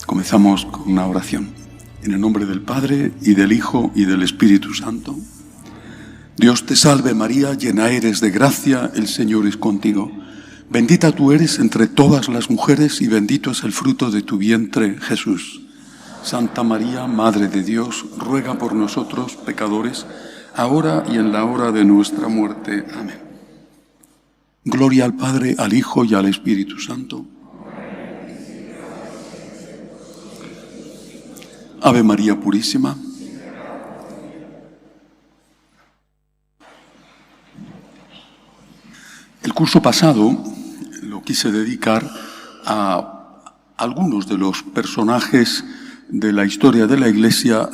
Comenzamos con una oración. En el nombre del Padre, y del Hijo, y del Espíritu Santo. Dios te salve María, llena eres de gracia, el Señor es contigo. Bendita tú eres entre todas las mujeres, y bendito es el fruto de tu vientre, Jesús. Santa María, Madre de Dios, ruega por nosotros, pecadores, ahora y en la hora de nuestra muerte. Amén. Gloria al Padre, al Hijo y al Espíritu Santo. Ave María Purísima. El curso pasado lo quise dedicar a algunos de los personajes de la historia de la Iglesia,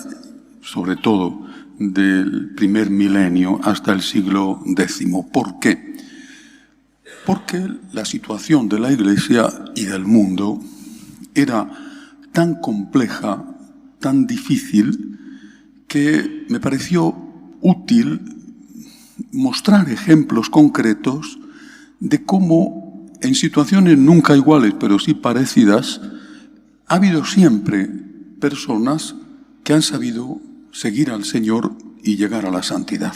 sobre todo del primer milenio hasta el siglo X. ¿Por qué? Porque la situación de la Iglesia y del mundo era tan compleja, tan difícil, que me pareció útil mostrar ejemplos concretos de cómo en situaciones nunca iguales, pero sí parecidas, ha habido siempre personas que han sabido seguir al Señor y llegar a la santidad.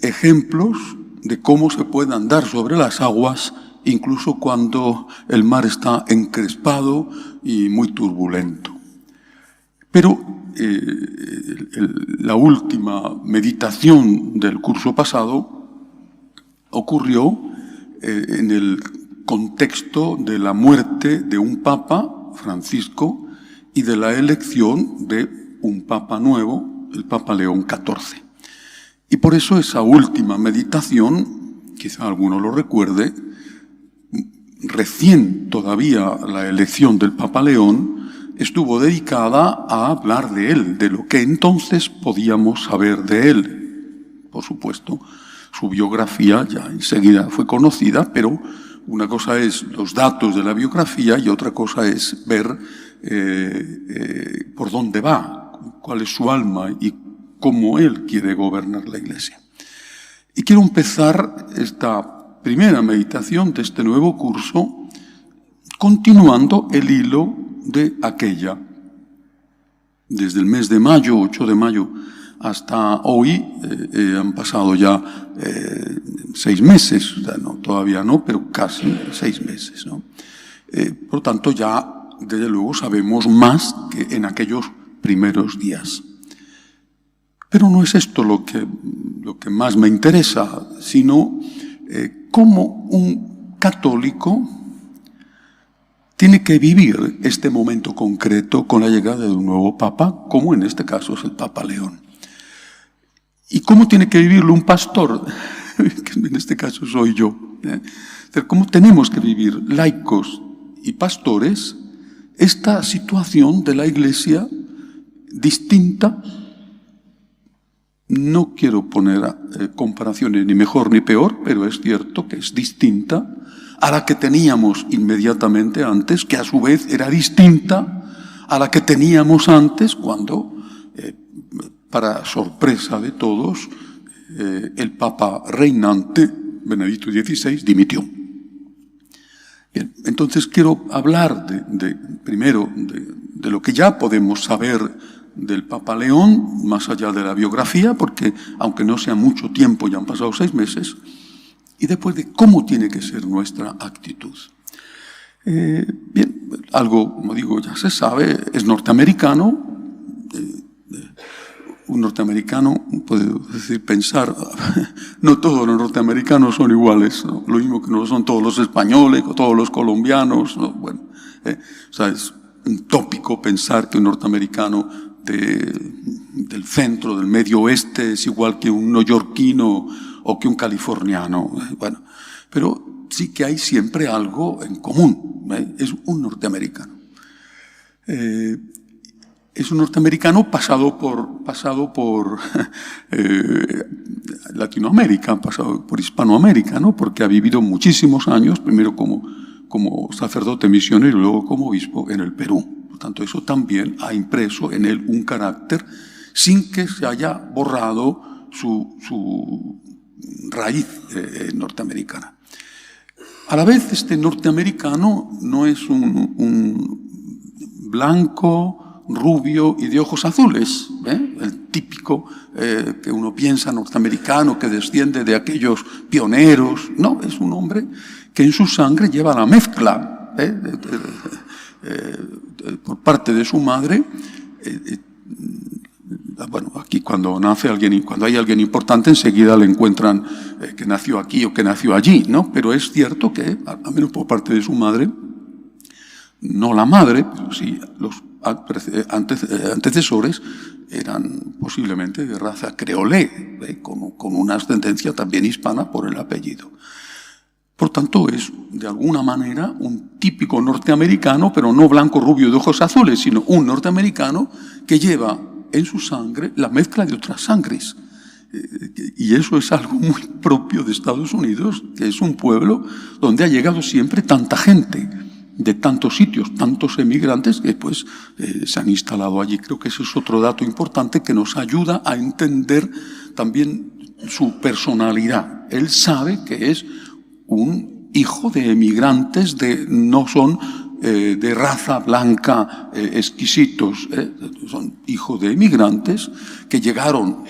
Ejemplos de cómo se puede andar sobre las aguas, incluso cuando el mar está encrespado y muy turbulento. Pero la última meditación del curso pasado ocurrió en el contexto de la muerte de un papa, Francisco, y de la elección de un papa nuevo, el Papa León XIV. Y por eso esa última meditación, quizá alguno lo recuerde, recién todavía la elección del Papa León, estuvo dedicada a hablar de él, de lo que entonces podíamos saber de él. Por supuesto, su biografía ya enseguida fue conocida, pero una cosa es los datos de la biografía y otra cosa es ver por dónde va, cuál es su alma y cómo él quiere gobernar la Iglesia. Y quiero empezar esta primera meditación de este nuevo curso continuando el hilo de aquella. Desde el mes de mayo, 8 de mayo, hasta hoy han pasado ya 6 meses, o sea, no, todavía no, pero casi 6 meses, ¿no? Por lo tanto, ya desde luego sabemos más que en aquellos primeros días. Pero no es esto lo que más me interesa, sino cómo un católico tiene que vivir este momento concreto con la llegada de un nuevo papa, como en este caso es el Papa León. ¿Y cómo tiene que vivirlo un pastor? Que en este caso soy yo. ¿Cómo tenemos que vivir laicos y pastores esta situación de la Iglesia distinta? No quiero poner comparaciones ni mejor ni peor, pero es cierto que es distinta a la que teníamos inmediatamente antes, que a su vez era distinta a la que teníamos antes cuando, para sorpresa de todos, el Papa reinante, Benedicto XVI, dimitió. Bien, entonces quiero hablar primero de lo que ya podemos saber del Papa León, más allá de la biografía, porque aunque no sea mucho tiempo, ya han pasado 6 meses, y después de cómo tiene que ser nuestra actitud. Bien, algo, como digo, ya se sabe, es norteamericano. Un norteamericano puede decir, pensar, no todos los norteamericanos son iguales, ¿no? Lo mismo que no son todos los españoles o todos los colombianos, ¿no? Bueno, o sea, es un tópico pensar que un norteamericano del centro, del medio oeste, es igual que un neoyorquino o que un californiano. Bueno, pero sí que hay siempre algo en común. Es un norteamericano. Es un norteamericano pasado por Latinoamérica, pasado por Hispanoamérica, ¿no? Porque ha vivido muchísimos años, primero como sacerdote misionero y luego como obispo en el Perú. Por tanto, eso también ha impreso en él un carácter sin que se haya borrado su raíz norteamericana. A la vez, este norteamericano no es un blanco, rubio y de ojos azules, el típico que uno piensa norteamericano que desciende de aquellos pioneros. No, es un hombre que en su sangre lleva la mezcla por parte de su madre. Bueno, aquí cuando nace alguien, cuando hay alguien importante, enseguida le encuentran que nació aquí o que nació allí, ¿no? Pero es cierto que, al menos por parte de su madre, no la madre, pero sí los antecesores eran posiblemente de raza creolé, con una ascendencia también hispana por el apellido. Por tanto, es de alguna manera un típico norteamericano, pero no blanco, rubio de ojos azules, sino un norteamericano que lleva en su sangre la mezcla de otras sangres. Y eso es algo muy propio de Estados Unidos, que es un pueblo donde ha llegado siempre tanta gente, de tantos sitios, tantos emigrantes que pues se han instalado allí. Creo que ese es otro dato importante que nos ayuda a entender también su personalidad. Él sabe que es un hijo de emigrantes, no son de raza blanca exquisitos, son hijos de emigrantes que llegaron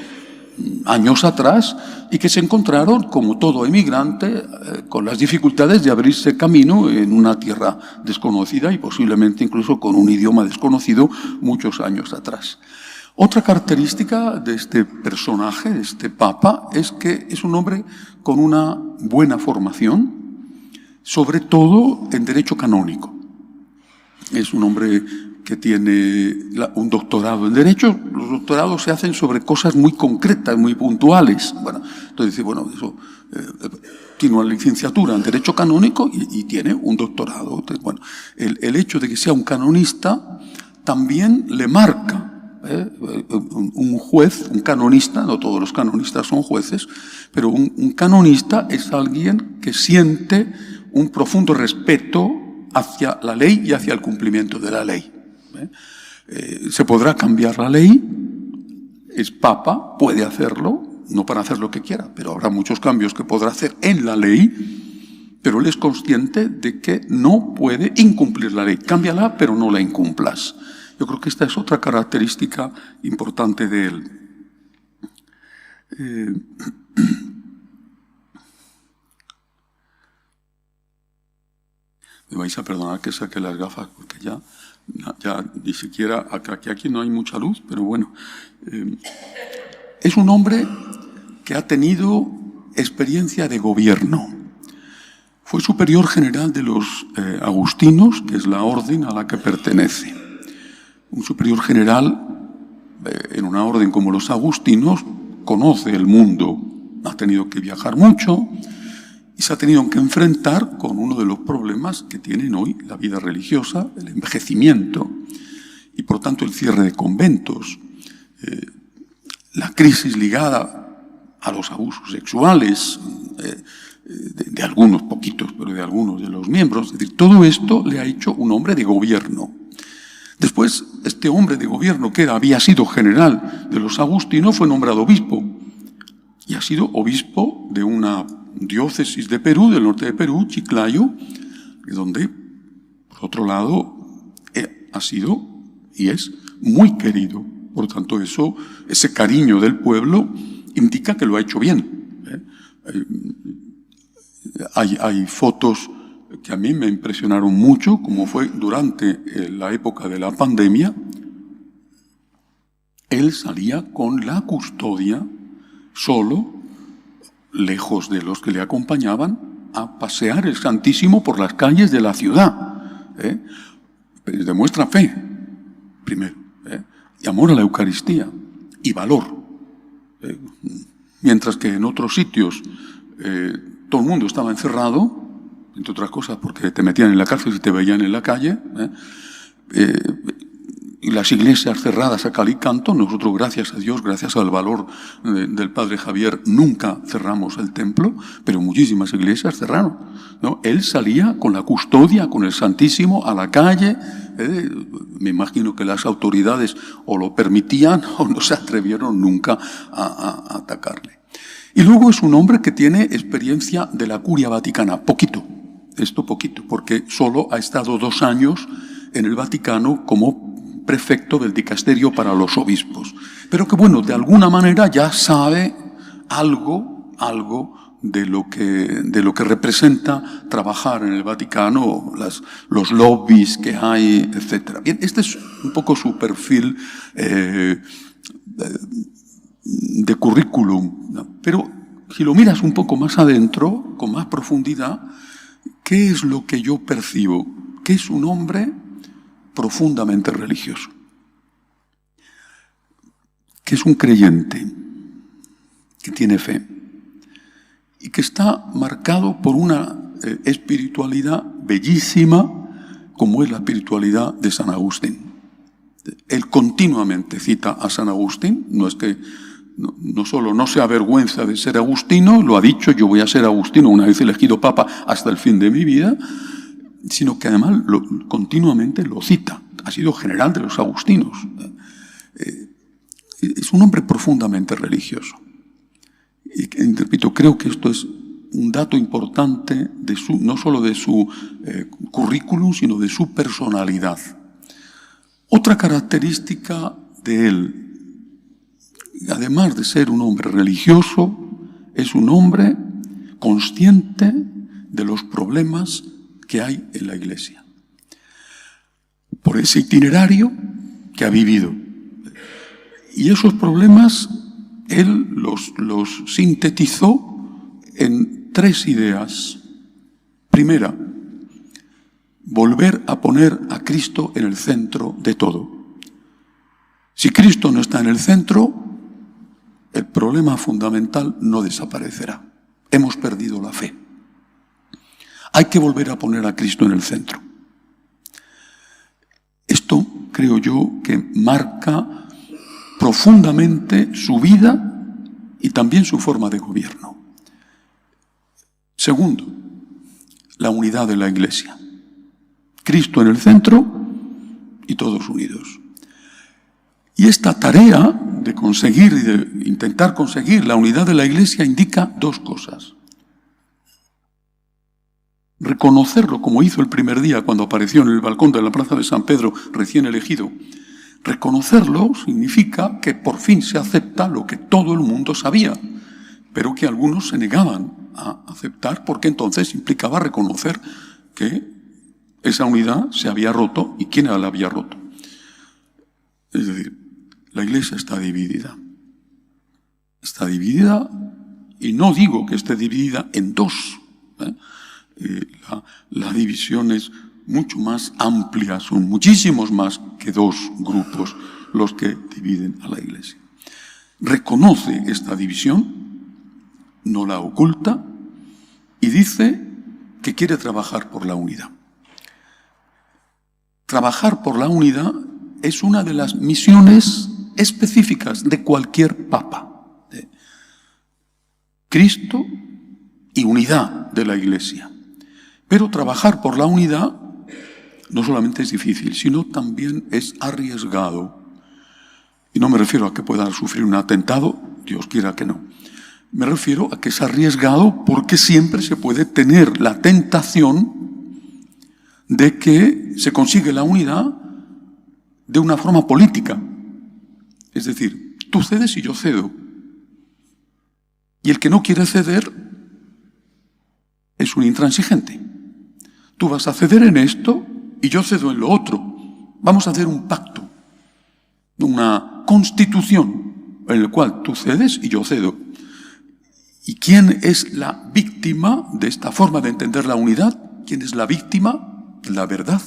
años atrás y que se encontraron, como todo emigrante, con las dificultades de abrirse camino en una tierra desconocida y posiblemente incluso con un idioma desconocido muchos años atrás. Otra característica de este personaje, de este papa, es que es un hombre con una buena formación, sobre todo en derecho canónico. Es un hombre que tiene un doctorado en derecho. Los doctorados se hacen sobre cosas muy concretas, muy puntuales. Bueno, entonces dice, bueno, eso tiene una licenciatura en derecho canónico y tiene un doctorado. Entonces, bueno, el hecho de que sea un canonista también le marca. Un juez, un canonista, no todos los canonistas son jueces, pero un canonista es alguien que siente un profundo respeto hacia la ley y hacia el cumplimiento de la ley. Se podrá cambiar la ley, es papa, puede hacerlo, no para hacer lo que quiera, pero habrá muchos cambios que podrá hacer en la ley, pero él es consciente de que no puede incumplir la ley. Cámbiala, pero no la incumplas. Yo creo que esta es otra característica importante de él. Me vais a perdonar que saque las gafas porque ya ni siquiera aquí no hay mucha luz, pero bueno. Es un hombre que ha tenido experiencia de gobierno. Fue superior general de los agustinos, que es la orden a la que pertenece. Un superior general en una orden como los agustinos conoce el mundo, ha tenido que viajar mucho y se ha tenido que enfrentar con uno de los problemas que tienen hoy la vida religiosa, el envejecimiento y por tanto el cierre de conventos, la crisis ligada a los abusos sexuales de algunos, poquitos, pero de algunos de los miembros. Es decir, todo esto le ha hecho un hombre de gobierno. Después, este hombre de gobierno que había sido general de los agustinos fue nombrado obispo y ha sido obispo de una diócesis de Perú, del norte de Perú, Chiclayo, donde, por otro lado, ha sido y es muy querido. Por tanto, ese cariño del pueblo indica que lo ha hecho bien. Hay fotos que a mí me impresionaron mucho, como fue durante la época de la pandemia. Él salía con la custodia, solo, lejos de los que le acompañaban, a pasear el Santísimo por las calles de la ciudad. Demuestra fe, primero, y amor a la Eucaristía, y valor. Mientras que en otros sitios todo el mundo estaba encerrado, entre otras cosas porque te metían en la cárcel y te veían en la calle, y las iglesias cerradas a cal y canto. Nosotros, gracias a Dios, gracias al valor del Padre Javier, nunca cerramos el templo, pero muchísimas iglesias cerraron, ¿no? Él salía con la custodia, con el Santísimo, a la calle. Me imagino que las autoridades o lo permitían o no se atrevieron nunca a atacarle. Y luego es un hombre que tiene experiencia de la curia vaticana, poquito, porque solo ha estado 2 años en el Vaticano como prefecto del dicasterio para los obispos. Pero que, bueno, de alguna manera ya sabe algo de lo que representa trabajar en el Vaticano, los lobbies que hay, etc. Bien, este es un poco su perfil de currículum, ¿no? Pero si lo miras un poco más adentro, con más profundidad, ¿qué es lo que yo percibo? Que es un hombre profundamente religioso, que es un creyente, que tiene fe y que está marcado por una espiritualidad bellísima, como es la espiritualidad de San Agustín. Él continuamente cita a San Agustín, no es que no solo no se avergüenza de ser agustino, lo ha dicho, yo voy a ser agustino una vez elegido papa hasta el fin de mi vida, sino que además continuamente lo cita. Ha sido general de los agustinos. Es un hombre profundamente religioso. Y repito, creo que esto es un dato importante no solo de su currículum, sino de su personalidad. Otra característica de él, además de ser un hombre religioso, es un hombre consciente de los problemas que hay en la Iglesia. Por ese itinerario que ha vivido. Y esos problemas él los sintetizó en 3 ideas. Primera, volver a poner a Cristo en el centro de todo. Si Cristo no está en el centro, el problema fundamental no desaparecerá. Hemos perdido la fe. Hay que volver a poner a Cristo en el centro. Esto creo yo que marca profundamente su vida y también su forma de gobierno. Segundo, la unidad de la Iglesia. Cristo en el centro y todos unidos. Y esta tarea de conseguir y de intentar conseguir la unidad de la Iglesia indica 2 cosas. Reconocerlo como hizo el primer día cuando apareció en el balcón de la plaza de San Pedro recién elegido. Reconocerlo significa que por fin se acepta lo que todo el mundo sabía, pero que algunos se negaban a aceptar porque entonces implicaba reconocer que esa unidad se había roto y quién la había roto. Es decir, la Iglesia está dividida. Está dividida, y no digo que esté dividida en 2. La división es mucho más amplia, son muchísimos más que 2 grupos los que dividen a la Iglesia. Reconoce esta división, no la oculta, y dice que quiere trabajar por la unidad. Trabajar por la unidad es una de las misiones específicas de cualquier papa. Cristo y unidad de la Iglesia. Pero trabajar por la unidad no solamente es difícil, sino también es arriesgado. Y no me refiero a que pueda sufrir un atentado, Dios quiera que no. Me refiero a que es arriesgado porque siempre se puede tener la tentación de que se consigue la unidad de una forma política. Es decir, tú cedes y yo cedo. Y el que no quiere ceder es un intransigente. Tú vas a ceder en esto y yo cedo en lo otro. Vamos a hacer un pacto, una constitución en el cual tú cedes y yo cedo. ¿Y quién es la víctima de esta forma de entender la unidad? ¿Quién es la víctima? La verdad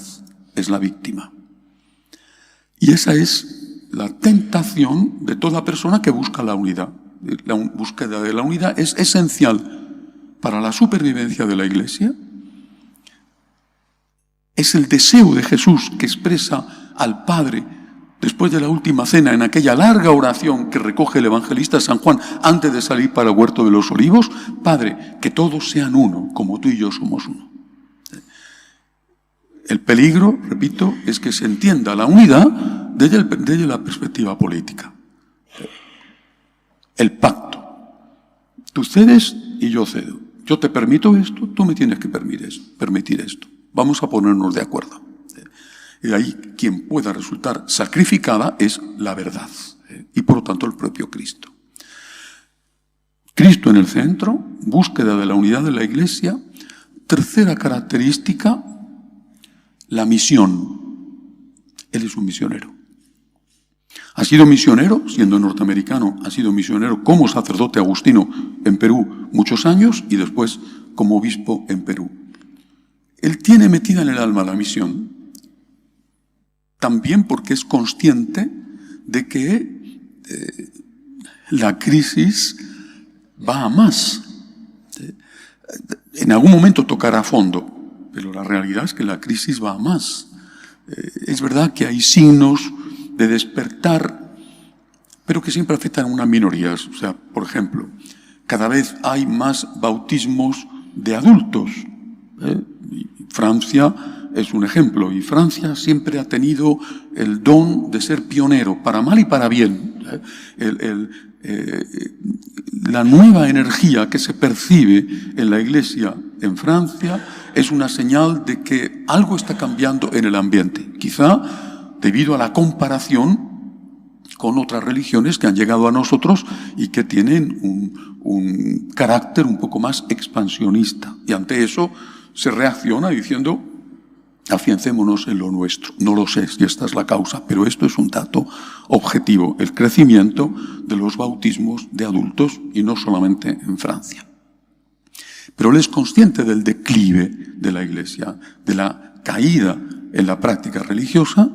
es la víctima. Y esa es la tentación de toda persona que busca la unidad. La búsqueda de la unidad es esencial para la supervivencia de la Iglesia. Es el deseo de Jesús que expresa al Padre después de la última cena, en aquella larga oración que recoge el evangelista San Juan antes de salir para el huerto de los olivos: Padre, que todos sean uno, como tú y yo somos uno. El peligro, repito, es que se entienda la unidad desde la perspectiva política. El pacto. Tú cedes y yo cedo. Yo te permito esto, tú me tienes que permitir esto. Vamos a ponernos de acuerdo. Y ahí quien pueda resultar sacrificada es la verdad, y por lo tanto el propio Cristo. Cristo en el centro, búsqueda de la unidad de la Iglesia. Tercera característica, la misión. Él es un misionero. Ha sido misionero, siendo norteamericano, ha sido misionero como sacerdote agustino en Perú muchos años y después como obispo en Perú. Él tiene metida en el alma la misión, también porque es consciente de que la crisis va a más. En algún momento tocará fondo, pero la realidad es que la crisis va a más. Es verdad que hay signos de despertar, pero que siempre afectan a unas minorías. O sea, por ejemplo, cada vez hay más bautismos de adultos. Francia es un ejemplo, y Francia siempre ha tenido el don de ser pionero, para mal y para bien. La nueva energía que se percibe en la Iglesia en Francia es una señal de que algo está cambiando en el ambiente. Quizá debido a la comparación con otras religiones que han llegado a nosotros y que tienen un carácter un poco más expansionista. Y ante eso se reacciona diciendo, afiancémonos en lo nuestro. No lo sé si esta es la causa, pero esto es un dato objetivo, el crecimiento de los bautismos de adultos, y no solamente en Francia. Pero él es consciente del declive de la Iglesia, de la caída en la práctica religiosa,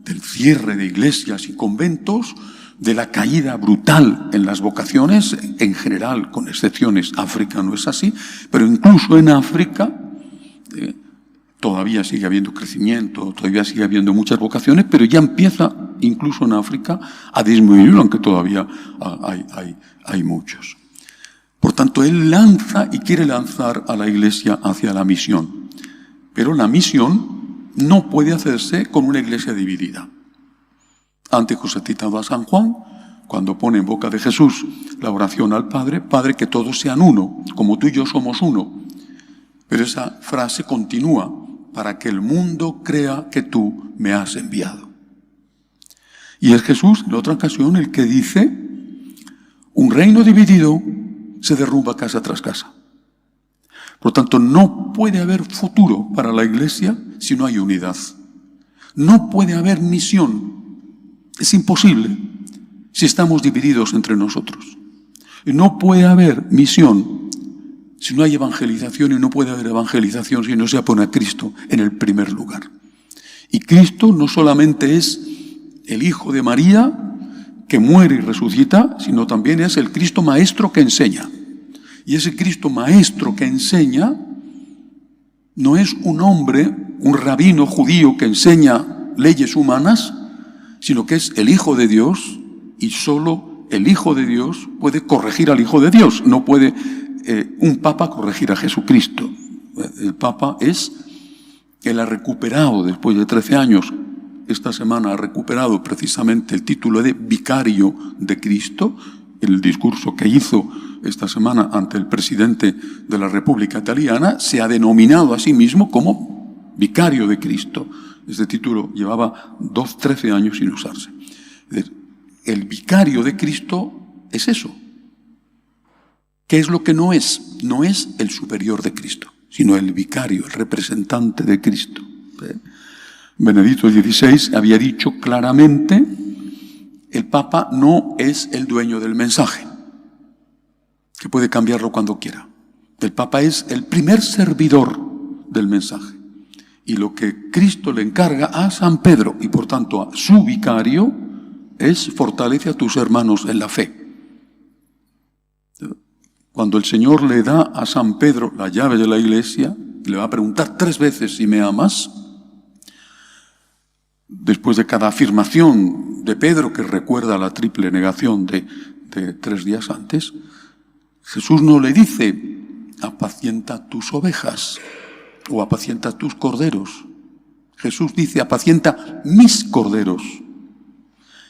del cierre de iglesias y conventos, de la caída brutal en las vocaciones, en general, con excepciones. África no es así, pero incluso en África todavía sigue habiendo crecimiento, todavía sigue habiendo muchas vocaciones, pero ya empieza, incluso en África, a disminuir, aunque todavía hay muchos. Por tanto, él lanza y quiere lanzar a la Iglesia hacia la misión. Pero la misión no puede hacerse con una Iglesia dividida. Antes os he citado a San Juan, cuando pone en boca de Jesús la oración al Padre, Padre, que todos sean uno, como tú y yo somos uno. Pero esa frase continúa, para que el mundo crea que tú me has enviado. Y es Jesús, en otra ocasión, el que dice, un reino dividido se derrumba casa tras casa. Por lo tanto, no puede haber futuro para la Iglesia si no hay unidad. No puede haber misión. Es imposible si estamos divididos entre nosotros. Y no puede haber misión si no hay evangelización, y no puede haber evangelización si no se pone a Cristo en el primer lugar. Y Cristo no solamente es el Hijo de María que muere y resucita, sino también es el Cristo Maestro que enseña. Y ese Cristo Maestro que enseña no es un hombre, un rabino judío que enseña leyes humanas, sino que es el Hijo de Dios, y solo el Hijo de Dios puede corregir al Hijo de Dios. No puede un Papa corregir a Jesucristo. El Papa él ha recuperado, después de 13 años, esta semana ha recuperado precisamente el título de vicario de Cristo. El discurso que hizo esta semana ante el presidente de la República Italiana se ha denominado a sí mismo como vicario de Cristo. Este título llevaba 13 años sin usarse. El vicario de Cristo es eso. ¿Qué es lo que no es? No es el superior de Cristo, sino el vicario, el representante de Cristo. Benedicto XVI había dicho claramente, el Papa no es el dueño del mensaje, que puede cambiarlo cuando quiera. El Papa es el primer servidor del mensaje. Y lo que Cristo le encarga a San Pedro, y por tanto a su vicario, es fortalece a tus hermanos en la fe. Cuando el Señor le da a San Pedro la llave de la Iglesia, y le va a preguntar 3 veces si me amas, después de cada afirmación de Pedro, que recuerda la triple negación de 3 días antes, Jesús no le dice, apacienta tus ovejas o apacienta tus corderos. Jesús dice, apacienta mis corderos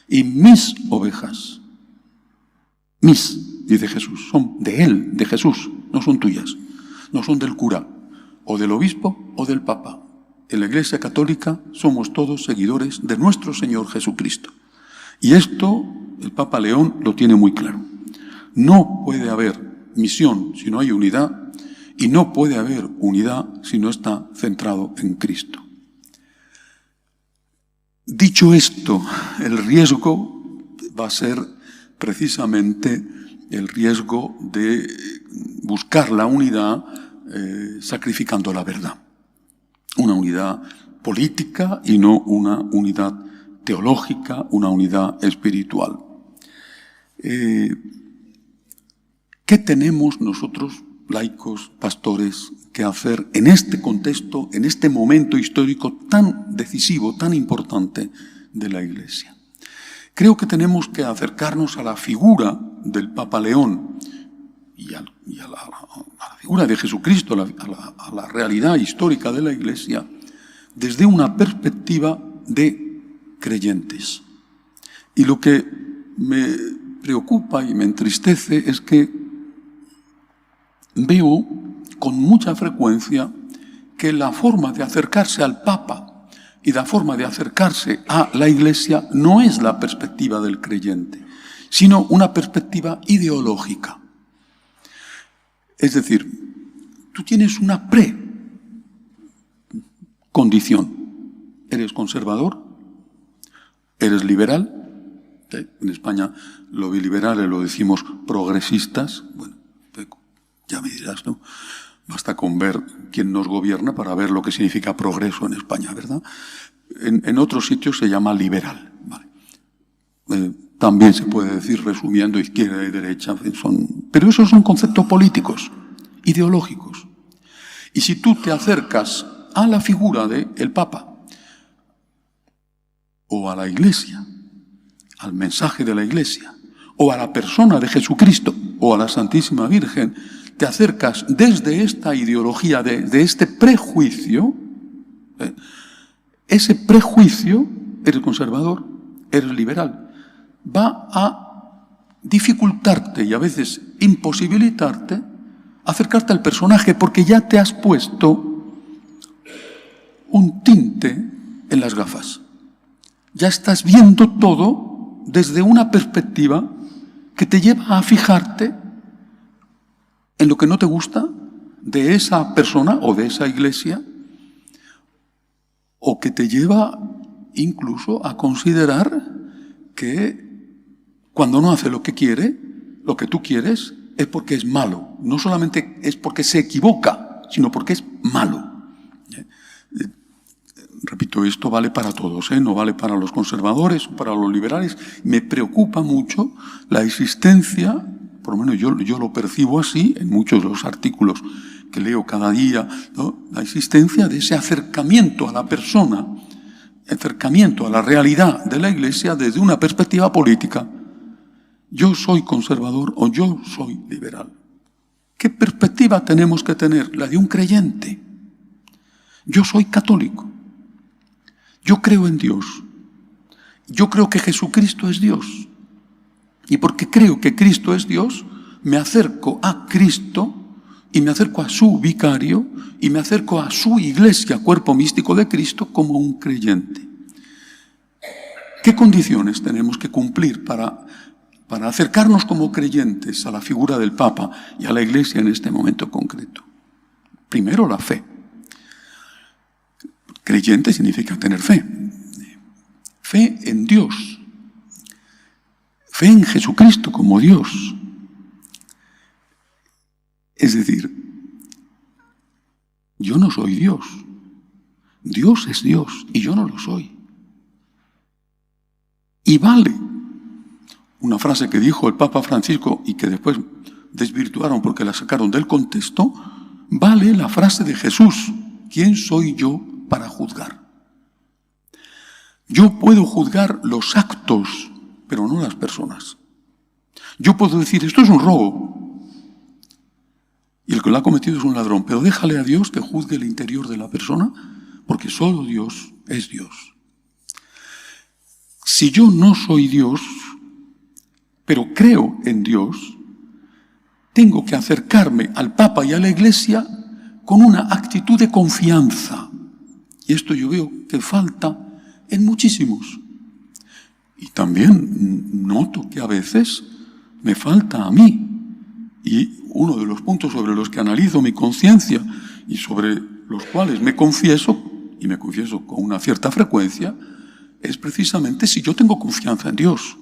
y mis ovejas. Mis, dice Jesús, son de Él, de Jesús, no son tuyas, no son del cura, o del obispo, o del papa. En la Iglesia Católica somos todos seguidores de nuestro Señor Jesucristo. Y esto el Papa León lo tiene muy claro. No puede haber misión si no hay unidad, y no puede haber unidad si no está centrado en Cristo. Dicho esto, el riesgo va a ser precisamente el riesgo de buscar la unidad sacrificando la verdad. Una unidad política y no una unidad teológica, una unidad espiritual. ¿Qué tenemos nosotros, laicos, pastores, que hacer en este contexto, en este momento histórico tan decisivo, tan importante de la Iglesia? Creo que tenemos que acercarnos a la figura del Papa León y a la figura de Jesucristo, a la realidad histórica de la Iglesia, desde una perspectiva de creyentes. Y lo que me preocupa y me entristece es que veo con mucha frecuencia que la forma de acercarse al Papa y la forma de acercarse a la Iglesia no es la perspectiva del creyente, sino una perspectiva ideológica. Es decir, tú tienes una precondición. ¿Eres conservador? ¿Eres liberal? En España los liberales lo decimos progresistas. Bueno, ya me dirás, ¿no? Basta con ver quién nos gobierna para ver lo que significa progreso en España, ¿verdad? En otros sitios se llama liberal, ¿vale? También se puede decir, resumiendo, izquierda y derecha, pero esos son conceptos políticos, ideológicos. Y si tú te acercas a la figura del Papa o a la Iglesia, al mensaje de la Iglesia, o a la persona de Jesucristo o a la Santísima Virgen, te acercas desde esta ideología, de este prejuicio, ese prejuicio, eres conservador, eres liberal, va a dificultarte y a veces imposibilitarte acercarte al personaje porque ya te has puesto un tinte en las gafas. Ya estás viendo todo desde una perspectiva que te lleva a fijarte en lo que no te gusta de esa persona o de esa iglesia, o que te lleva incluso a considerar que cuando no hace lo que quiere, lo que tú quieres, es porque es malo. No solamente es porque se equivoca, sino porque es malo. Repito, esto vale para todos, no vale para los conservadores o para los liberales. Me preocupa mucho la existencia, por lo menos yo lo percibo así en muchos de los artículos que leo cada día, ¿no? La existencia de ese acercamiento a la persona, acercamiento a la realidad de la Iglesia desde una perspectiva política. Yo soy conservador o yo soy liberal. ¿Qué perspectiva tenemos que tener? La de un creyente. Yo soy católico. Yo creo en Dios. Yo creo que Jesucristo es Dios. Y porque creo que Cristo es Dios, me acerco a Cristo y me acerco a su vicario y me acerco a su iglesia, cuerpo místico de Cristo, como un creyente. ¿Qué condiciones tenemos que cumplir para acercarnos como creyentes a la figura del Papa y a la Iglesia en este momento concreto? Primero, la fe. Creyente significa tener fe. Fe en Dios. Fe en Jesucristo como Dios. Es decir, yo no soy Dios. Dios es Dios y yo no lo soy. Y vale una frase que dijo el Papa Francisco y que después desvirtuaron porque la sacaron del contexto, vale la frase de Jesús: ¿quién soy yo para juzgar? Yo puedo juzgar los actos, pero no las personas. Yo puedo decir, esto es un robo y el que lo ha cometido es un ladrón, pero déjale a Dios que juzgue el interior de la persona, porque solo Dios es Dios. Si yo no soy Dios, pero creo en Dios, tengo que acercarme al Papa y a la Iglesia con una actitud de confianza Y esto yo veo que falta en muchísimos. Y también noto que a veces me falta a mí. Y uno de los puntos sobre los que analizo mi conciencia y sobre los cuales me confieso, y me confieso con una cierta frecuencia, es precisamente si yo tengo confianza en Dios.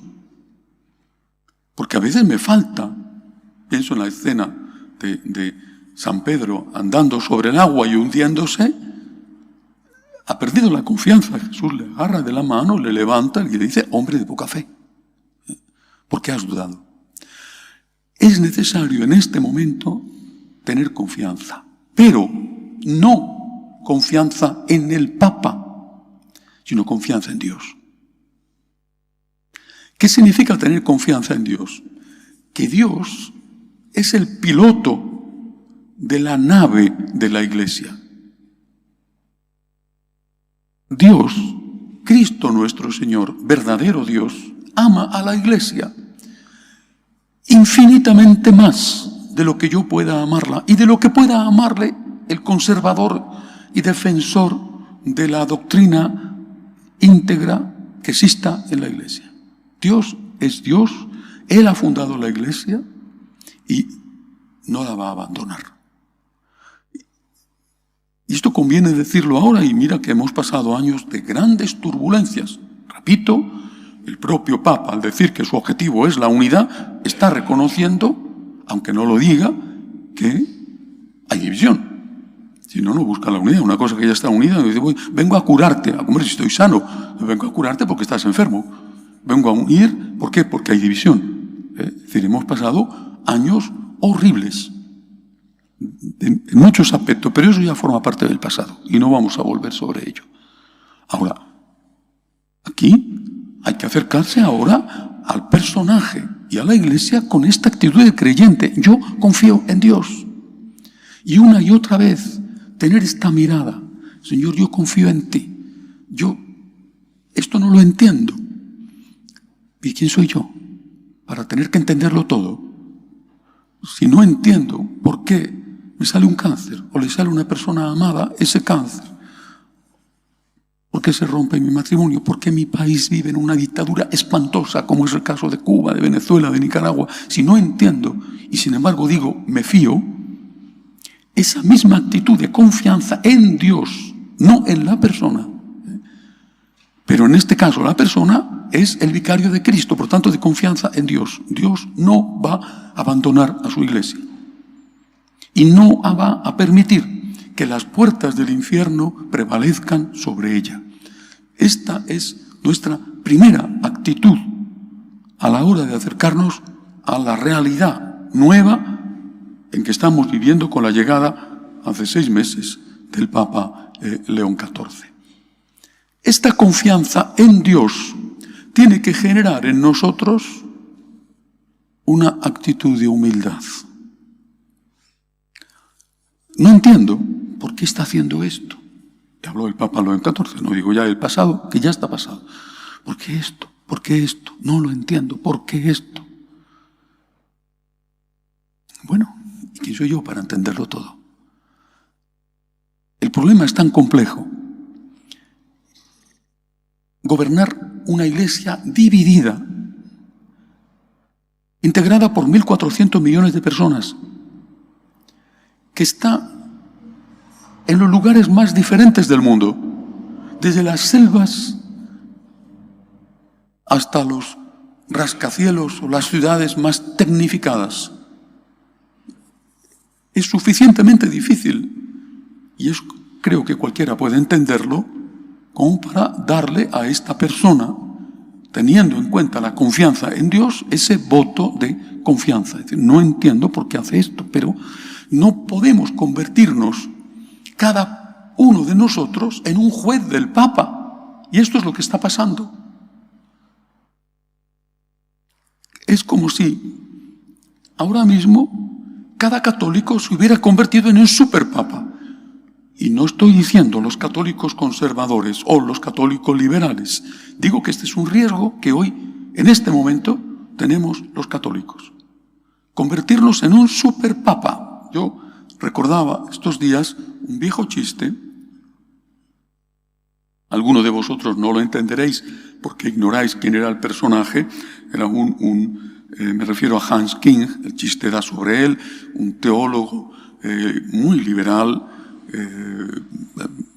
Porque a veces me falta. Pienso en la escena de San Pedro andando sobre el agua y hundiéndose. Ha perdido la confianza. Jesús le agarra de la mano, le levanta y le dice: hombre de poca fe, ¿por qué has dudado? Es necesario en este momento tener confianza, pero no confianza en el Papa, sino confianza en Dios. ¿Qué significa tener confianza en Dios? Que Dios es el piloto de la nave de la Iglesia. Dios, Cristo nuestro Señor, verdadero Dios, ama a la Iglesia infinitamente más de lo que yo pueda amarla y de lo que pueda amarle el conservador y defensor de la doctrina íntegra que exista en la Iglesia. Dios es Dios, Él ha fundado la Iglesia y no la va a abandonar. Y esto conviene decirlo ahora, y mira que hemos pasado años de grandes turbulencias. Repito, el propio Papa, al decir que su objetivo es la unidad, está reconociendo, aunque no lo diga, que hay división. Si no, no busca la unidad. Una cosa que ya está unida, dice: vengo a curarte, a comer si estoy sano. Vengo a curarte porque estás enfermo. Vengo a unir, ¿por qué? Porque hay división. Es decir, hemos pasado años horribles en muchos aspectos, pero eso ya forma parte del pasado y no vamos a volver sobre ello. Ahora, aquí hay que acercarse ahora al personaje y a la Iglesia con esta actitud de creyente. Yo confío en Dios. Y una y otra vez tener esta mirada: Señor, yo confío en ti. Yo esto no lo entiendo. ¿Y quién soy yo para tener que entenderlo todo? Si no entiendo por qué me sale un cáncer o le sale a una persona amada ese cáncer, ¿por qué se rompe mi matrimonio? ¿Por qué mi país vive en una dictadura espantosa, como es el caso de Cuba, de Venezuela, de Nicaragua? Si no entiendo y sin embargo digo, me fío, esa misma actitud de confianza en Dios, no en la persona, pero en este caso la persona es el vicario de Cristo, por tanto de confianza en Dios. Dios no va a abandonar a su Iglesia y no va a permitir que las puertas del infierno prevalezcan sobre ella. Esta es nuestra primera actitud a la hora de acercarnos a la realidad nueva en que estamos viviendo con la llegada hace 6 meses del Papa León XIV. Esta confianza en Dios tiene que generar en nosotros una actitud de humildad. No entiendo por qué está haciendo esto. Te habló el Papa León XIV, no digo ya el pasado, que ya está pasado. ¿Por qué esto? ¿Por qué esto? No lo entiendo. ¿Por qué esto? Bueno, ¿y quién soy yo para entenderlo todo? El problema es tan complejo. Gobernar una Iglesia dividida, integrada por 1.400 millones de personas, que está en los lugares más diferentes del mundo, desde las selvas hasta los rascacielos o las ciudades más tecnificadas. Es suficientemente difícil, y creo que cualquiera puede entenderlo, como para darle a esta persona, teniendo en cuenta la confianza en Dios, ese voto de confianza. Es decir, no entiendo por qué hace esto, pero no podemos convertirnos cada uno de nosotros en un juez del Papa. Y esto es lo que está pasando. Es como si ahora mismo cada católico se hubiera convertido en un superpapa. Y no estoy diciendo los católicos conservadores o los católicos liberales. Digo que este es un riesgo que hoy, en este momento, tenemos los católicos. Convertirnos en un superpapa. Yo recordaba estos días un viejo chiste Algunos de vosotros no lo entenderéis porque ignoráis quién era el personaje. Era me refiero a Hans King, el chiste era sobre él, un teólogo muy liberal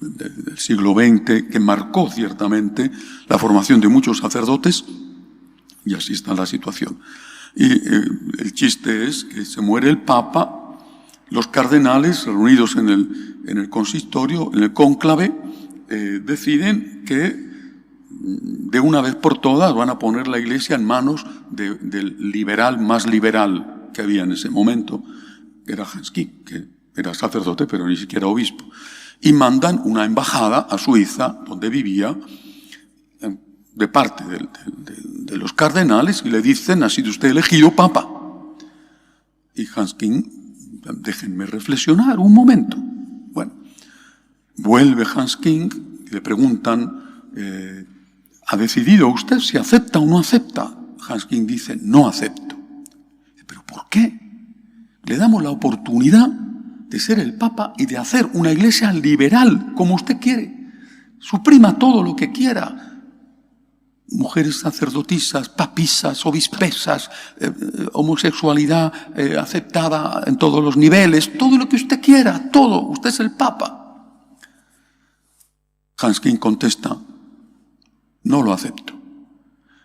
del siglo XX, que marcó ciertamente la formación de muchos sacerdotes, y así está la situación. Y el chiste es que se muere el Papa, los cardenales reunidos en el consistorio, en el cónclave, deciden que de una vez por todas van a poner la Iglesia en manos del liberal más liberal que había en ese momento, que era Hans King, que era sacerdote pero ni siquiera obispo. Y mandan una embajada a Suiza, donde vivía, de parte de los cardenales, y le dicen: ha sido usted elegido papa. Y Hans King: déjenme reflexionar un momento. Bueno, vuelve Hans King y le preguntan: ¿ha decidido usted si acepta o no acepta? Hans King dice: no acepto. ¿Pero por qué? Le damos la oportunidad de ser el Papa y de hacer una iglesia liberal, como usted quiere. Suprima todo lo que quiera. Mujeres sacerdotisas, papisas, obispesas, homosexualidad aceptada en todos los niveles, todo lo que usted quiera, todo. Usted es el Papa. Hans King contesta: no lo acepto.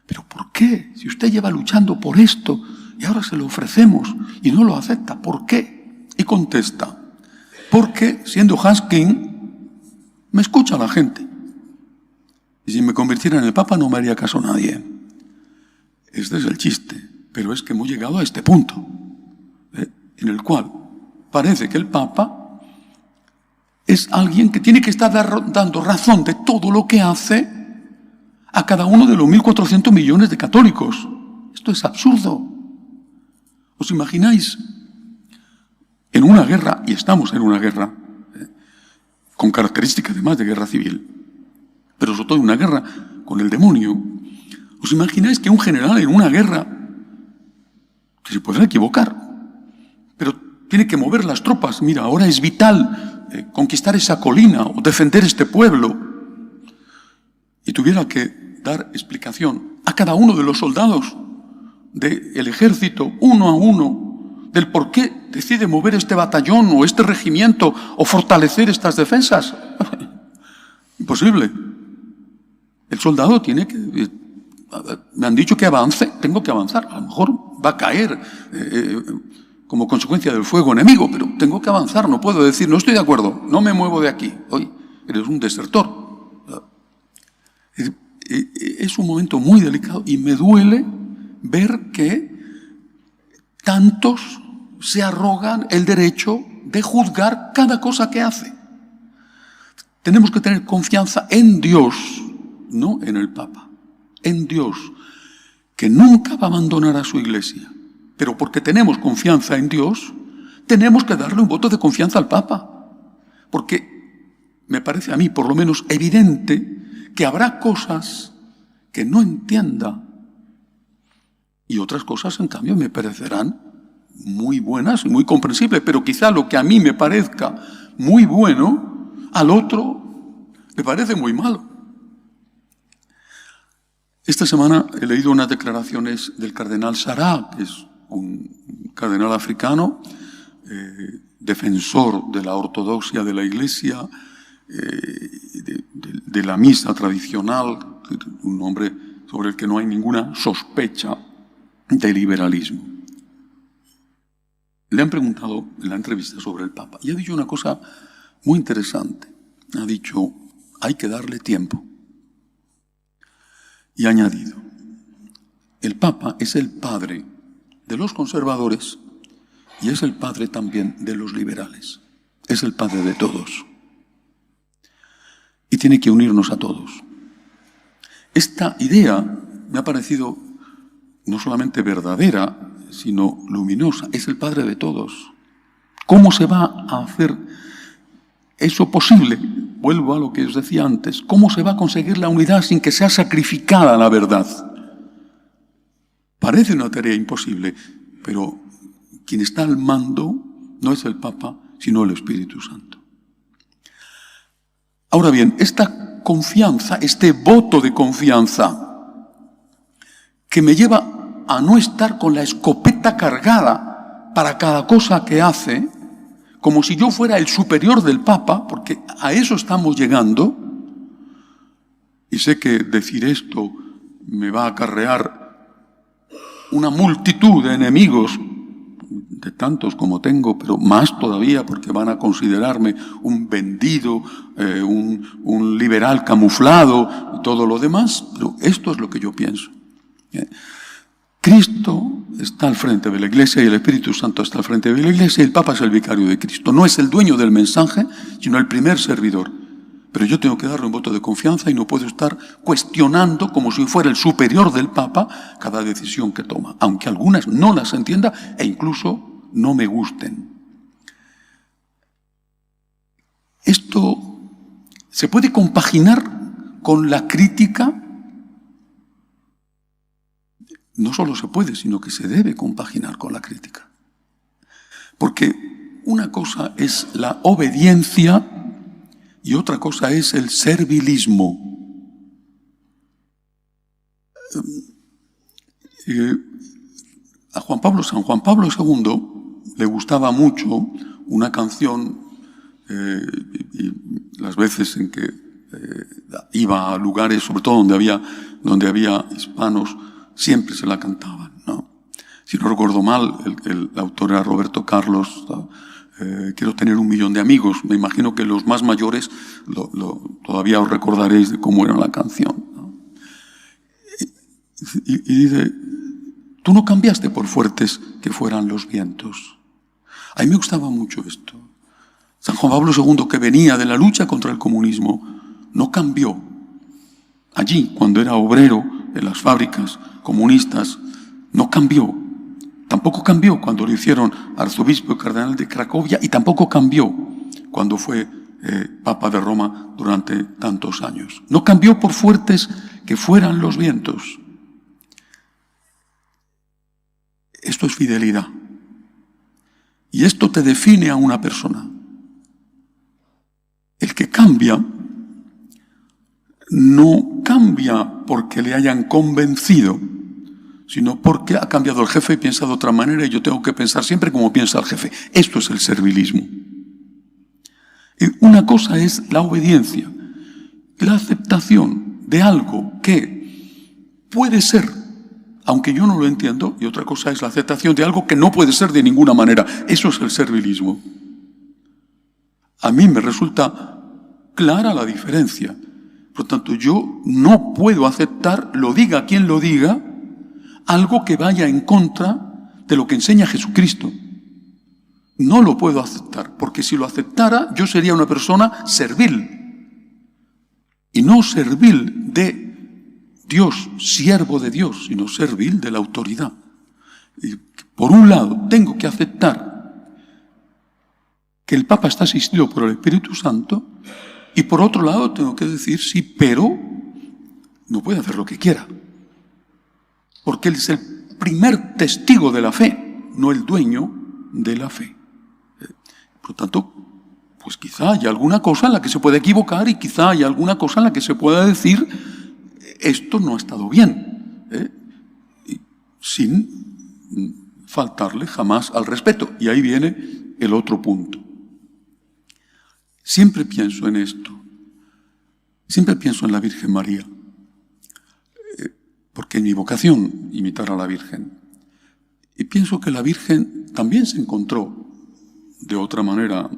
¿Pero por qué? Si usted lleva luchando por esto y ahora se lo ofrecemos y no lo acepta, ¿por qué? Y contesta: porque siendo Hans King me escucha la gente. Y si me convirtiera en el Papa no me haría caso nadie. Este es el chiste, pero es que hemos llegado a este punto, en el cual parece que el Papa es alguien que tiene que estar dando razón de todo lo que hace a cada uno de los 1.400 millones de católicos. Esto es absurdo. ¿Os imagináis? En una guerra, y estamos en una guerra, con características además de guerra civil, pero sobre todo una guerra con el demonio. ¿Os imagináis que un general en una guerra, que se podrá equivocar, pero tiene que mover las tropas? Mira, ahora es vital conquistar esa colina o defender este pueblo, y tuviera que dar explicación a cada uno de los soldados del ejército, uno a uno, del por qué decide mover este batallón o este regimiento o fortalecer estas defensas. Imposible. El soldado tiene que... me han dicho que avance, tengo que avanzar. A lo mejor va a caer como consecuencia del fuego enemigo, pero tengo que avanzar. No puedo decir: no estoy de acuerdo, no me muevo de aquí. Hoy eres un desertor. Es un momento muy delicado y me duele ver que tantos se arrogan el derecho de juzgar cada cosa que hace. Tenemos que tener confianza en Dios, no en el Papa, en Dios, que nunca va a abandonar a su iglesia. Pero porque tenemos confianza en Dios, tenemos que darle un voto de confianza al Papa. Porque me parece a mí, por lo menos, evidente que habrá cosas que no entienda y otras cosas, en cambio, me parecerán muy buenas y muy comprensibles. Pero quizá lo que a mí me parezca muy bueno, al otro le parece muy malo. Esta semana he leído unas declaraciones del cardenal Sarah, que es un cardenal africano, defensor de la ortodoxia de la Iglesia, de la misa tradicional, un hombre sobre el que no hay ninguna sospecha de liberalismo. Le han preguntado en la entrevista sobre el Papa y ha dicho una cosa muy interesante. Ha dicho: hay que darle tiempo. Y ha añadido: el Papa es el padre de los conservadores y es el padre también de los liberales. Es el padre de todos. Y tiene que unirnos a todos. Esta idea me ha parecido no solamente verdadera, sino luminosa. Es el padre de todos. ¿Cómo se va a hacer eso posible? Vuelvo a lo que os decía antes. ¿Cómo se va a conseguir la unidad sin que sea sacrificada la verdad? Parece una tarea imposible, pero quien está al mando no es el Papa, sino el Espíritu Santo. Ahora bien, esta confianza, este voto de confianza, que me lleva a no estar con la escopeta cargada para cada cosa que hace, como si yo fuera el superior del Papa, porque a eso estamos llegando, y sé que decir esto me va a acarrear una multitud de enemigos, de tantos como tengo, pero más todavía porque van a considerarme un vendido, un liberal camuflado y todo lo demás, pero esto es lo que yo pienso. Cristo está al frente de la Iglesia y el Espíritu Santo está al frente de la Iglesia y el Papa es el vicario de Cristo. No es el dueño del mensaje, sino el primer servidor. Pero yo tengo que darle un voto de confianza y no puedo estar cuestionando como si fuera el superior del Papa cada decisión que toma, aunque algunas no las entienda e incluso no me gusten. Esto se puede compaginar con la crítica. No solo se puede, sino que se debe compaginar con la crítica. Porque una cosa es la obediencia y otra cosa es el servilismo. A San Juan Pablo II le gustaba mucho una canción, y las veces en que iba a lugares, sobre todo donde había hispanos, siempre se la cantaban, ¿no? Si no recuerdo mal, el autor era Roberto Carlos. Quiero tener 1 millón de amigos. Me imagino que los más mayores todavía os recordaréis de cómo era la canción, ¿no? Y dice, tú no cambiaste por fuertes que fueran los vientos. A mí me gustaba mucho esto. San Juan Pablo II, que venía de la lucha contra el comunismo, no cambió. Allí, cuando era obrero en las fábricas comunistas, no cambió. Tampoco cambió cuando lo hicieron arzobispo y cardenal de Cracovia, y tampoco cambió cuando fue Papa de Roma durante tantos años. No cambió por fuertes que fueran los vientos. Esto es fidelidad. Y esto te define a una persona. El que cambia no cambia porque le hayan convencido, sino porque ha cambiado el jefe y piensa de otra manera y yo tengo que pensar siempre como piensa el jefe. Esto es el servilismo. Y una cosa es la obediencia, la aceptación de algo que puede ser, aunque yo no lo entiendo, y otra cosa es la aceptación de algo que no puede ser de ninguna manera. Eso es el servilismo. A mí me resulta clara la diferencia. Por lo tanto, yo no puedo aceptar, lo diga quien lo diga, algo que vaya en contra de lo que enseña Jesucristo. No lo puedo aceptar, porque si lo aceptara, yo sería una persona servil. Y no servil de Dios, siervo de Dios, sino servil de la autoridad. Y por un lado, tengo que aceptar que el Papa está asistido por el Espíritu Santo, y por otro lado tengo que decir sí, pero no puede hacer lo que quiera. Porque él es el primer testigo de la fe, no el dueño de la fe. Por lo tanto, pues quizá haya alguna cosa en la que se pueda equivocar y quizá haya alguna cosa en la que se pueda decir esto no ha estado bien, y sin faltarle jamás al respeto. Y ahí viene el otro punto. Siempre pienso en esto. Siempre pienso en la Virgen María. Porque es mi vocación imitar a la Virgen. Y pienso que la Virgen también se encontró de otra manera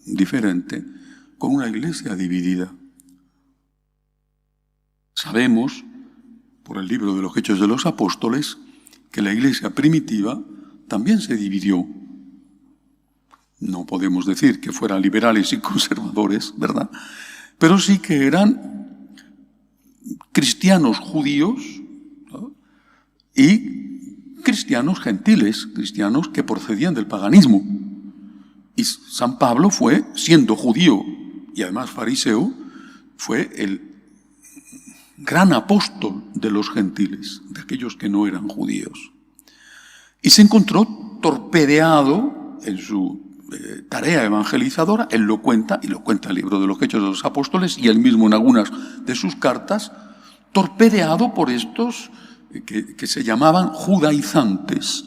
diferente con una iglesia dividida. Sabemos, por el libro de los Hechos de los Apóstoles, que la iglesia primitiva también se dividió. No podemos decir que fueran liberales y conservadores, ¿verdad? Pero sí que eran cristianos judíos, ¿no? Y cristianos gentiles, cristianos que procedían del paganismo. Y San Pablo fue, siendo judío y además fariseo, fue el gran apóstol de los gentiles, de aquellos que no eran judíos. Y se encontró torpedeado en su tarea evangelizadora, él lo cuenta, y lo cuenta el libro de los Hechos de los Apóstoles, y él mismo en algunas de sus cartas, torpedeado por estos que se llamaban judaizantes,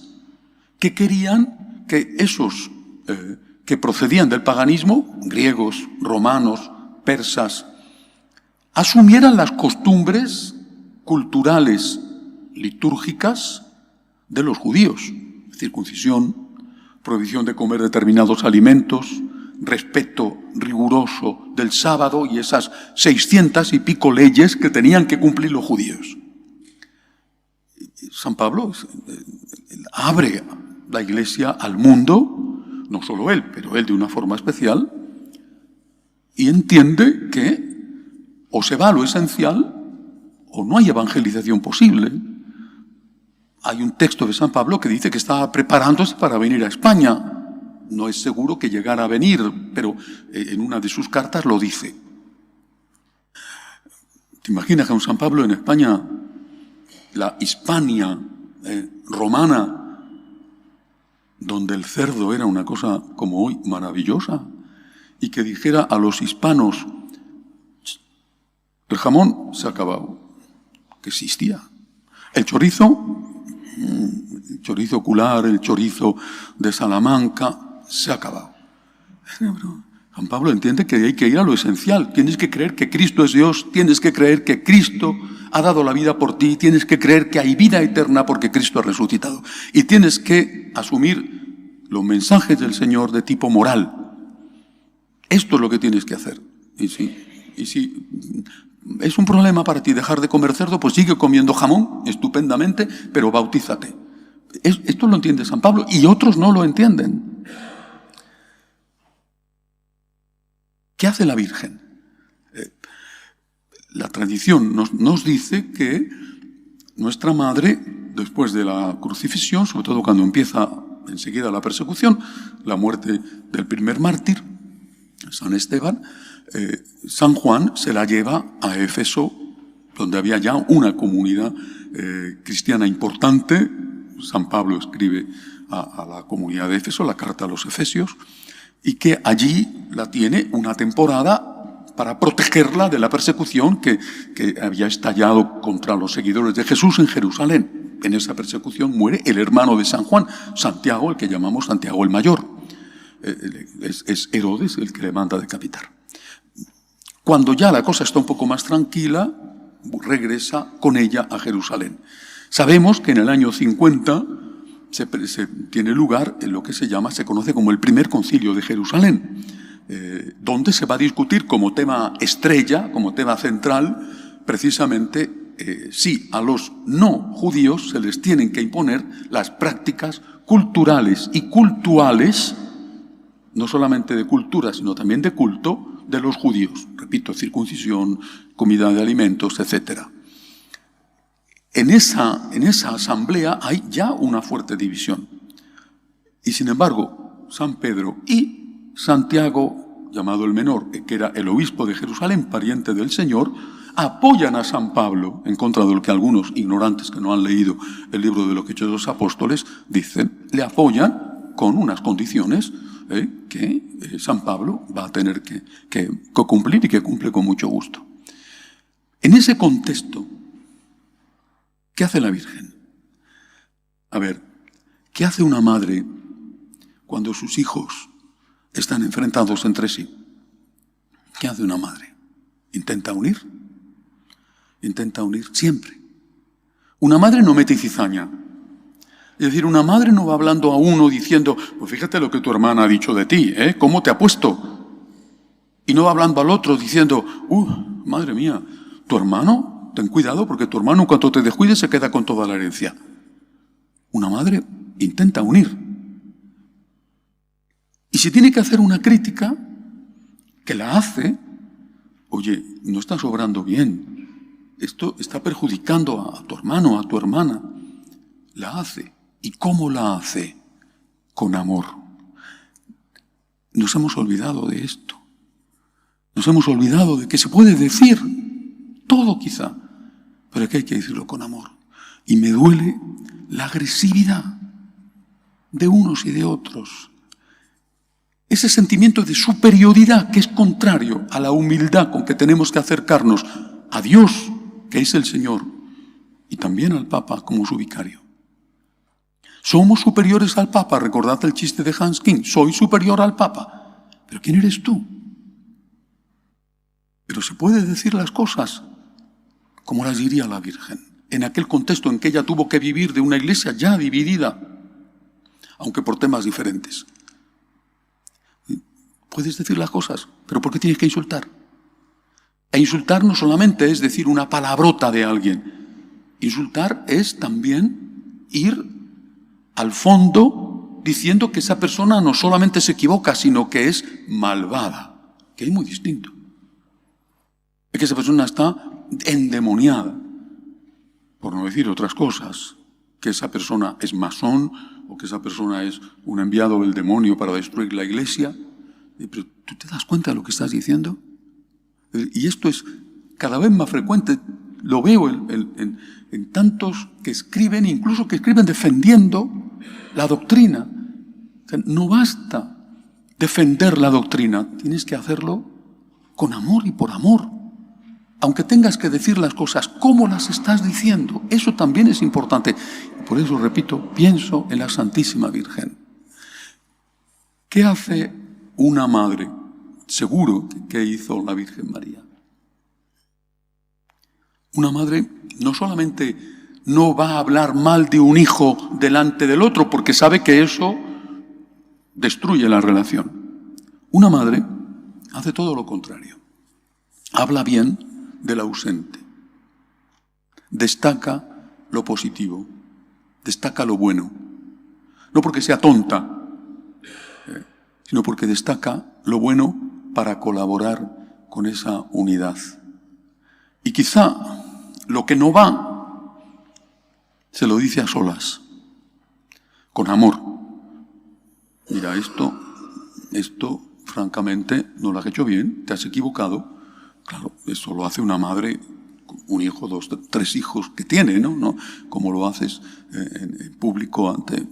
que querían que esos que procedían del paganismo, griegos, romanos, persas, asumieran las costumbres culturales, litúrgicas de los judíos: circuncisión, prohibición de comer determinados alimentos, respeto riguroso del sábado y esas 600 y pico leyes que tenían que cumplir los judíos. San Pablo abre la Iglesia al mundo, no solo él, pero él de una forma especial, y entiende que o se va a lo esencial o no hay evangelización posible. Hay un texto de San Pablo que dice que estaba preparándose para venir a España. No es seguro que llegara a venir, pero en una de sus cartas lo dice. ¿Te imaginas que un San Pablo en España, la Hispania romana, donde el cerdo era una cosa como hoy maravillosa, y que dijera a los hispanos: el jamón se ha acabado, que existía, el chorizo ocular, el chorizo de Salamanca, se ha acabado. San Pablo entiende que hay que ir a lo esencial. Tienes que creer que Cristo es Dios, tienes que creer que Cristo ha dado la vida por ti, tienes que creer que hay vida eterna porque Cristo ha resucitado. Y tienes que asumir los mensajes del Señor de tipo moral. Esto es lo que tienes que hacer. Y si es un problema para ti dejar de comer cerdo, pues sigue comiendo jamón estupendamente, pero bautízate. Esto lo entiende San Pablo y otros no lo entienden. ¿Qué hace la Virgen? La tradición nos dice que nuestra madre, después de la crucifixión, sobre todo cuando empieza enseguida la persecución, la muerte del primer mártir, San Esteban, San Juan se la lleva a Éfeso, donde había ya una comunidad cristiana importante. San Pablo escribe a la comunidad de Éfeso la carta a los Efesios, y que allí la tiene una temporada para protegerla de la persecución que había estallado contra los seguidores de Jesús en Jerusalén. En esa persecución muere el hermano de San Juan, Santiago, el que llamamos Santiago el Mayor. Es Herodes el que le manda decapitar. Cuando ya la cosa está un poco más tranquila, regresa con ella a Jerusalén. Sabemos que en el año 50 se tiene lugar en lo que se conoce como el primer concilio de Jerusalén, donde se va a discutir como tema estrella, como tema central, precisamente si a los no judíos se les tienen que imponer las prácticas culturales y cultuales, no solamente de cultura, sino también de culto, de los judíos. Repito, circuncisión, comida de alimentos, etc. En esa asamblea hay ya una fuerte división. Y sin embargo, San Pedro y Santiago, llamado el Menor, que era el obispo de Jerusalén, pariente del Señor, apoyan a San Pablo, en contra de lo que algunos ignorantes que no han leído el libro de los Hechos de los Apóstoles dicen. Le apoyan con unas condiciones que San Pablo va a tener que cumplir y que cumple con mucho gusto. En ese contexto, ¿qué hace la Virgen? A ver, ¿qué hace una madre cuando sus hijos están enfrentados entre sí? ¿Qué hace una madre? Intenta unir siempre. Una madre no mete cizaña. Es decir, una madre no va hablando a uno diciendo: pues fíjate lo que tu hermana ha dicho de ti, ¿cómo te ha puesto? Y no va hablando al otro diciendo: madre mía, tu hermano, ten cuidado porque tu hermano, cuando te descuides, se queda con toda la herencia. Una madre intenta unir. Y si tiene que hacer una crítica, que la hace: oye, no estás obrando bien, esto está perjudicando a tu hermano, a tu hermana. La hace. ¿Y cómo la hace? Con amor. Nos hemos olvidado de esto. Nos hemos olvidado de que se puede decir todo quizá, pero que hay que decirlo con amor. Y me duele la agresividad de unos y de otros. ese sentimiento de superioridad que es contrario a la humildad con que tenemos que acercarnos a Dios, que es el Señor, y también al Papa como su vicario. Somos superiores al Papa, recordad el chiste de Hans King, soy superior al Papa, pero ¿quién eres tú? Pero se puede decir las cosas como las diría la Virgen, en aquel contexto en que ella tuvo que vivir de una iglesia ya dividida, aunque por temas diferentes. Puedes decir las cosas, pero ¿por qué tienes que insultar? E insultar no solamente es decir una palabrota de alguien. Insultar es también ir al fondo diciendo que esa persona no solamente se equivoca, sino que es malvada, que es muy distinto. Es que esa persona está endemoniada, por no decir otras cosas, que esa persona es masón o que esa persona es un enviado del demonio para destruir la iglesia. Pero ¿tú te das cuenta de lo que estás diciendo? Y esto es cada vez más frecuente, lo veo en tantos que escriben, incluso que escriben defendiendo la doctrina. O sea, no basta defender la doctrina, tienes que hacerlo con amor y por amor. Aunque tengas que decir las cosas, ¿cómo las estás diciendo? Eso también es importante. Por eso, repito, pienso en la Santísima Virgen. ¿Qué hace una madre? Seguro que hizo la Virgen María. Una madre no solamente no va a hablar mal de un hijo delante del otro, porque sabe que eso destruye la relación. Una madre hace todo lo contrario. Habla bien del ausente. Destaca lo positivo. Destaca lo bueno. No porque sea tonta, sino porque destaca lo bueno para colaborar con esa unidad. Y quizá lo que no va, se lo dice a solas, con amor. Mira, esto francamente no lo has hecho bien, te has equivocado. Claro, eso lo hace una madre, un hijo, 2, 3 hijos que tiene, ¿no? Como lo haces en público ante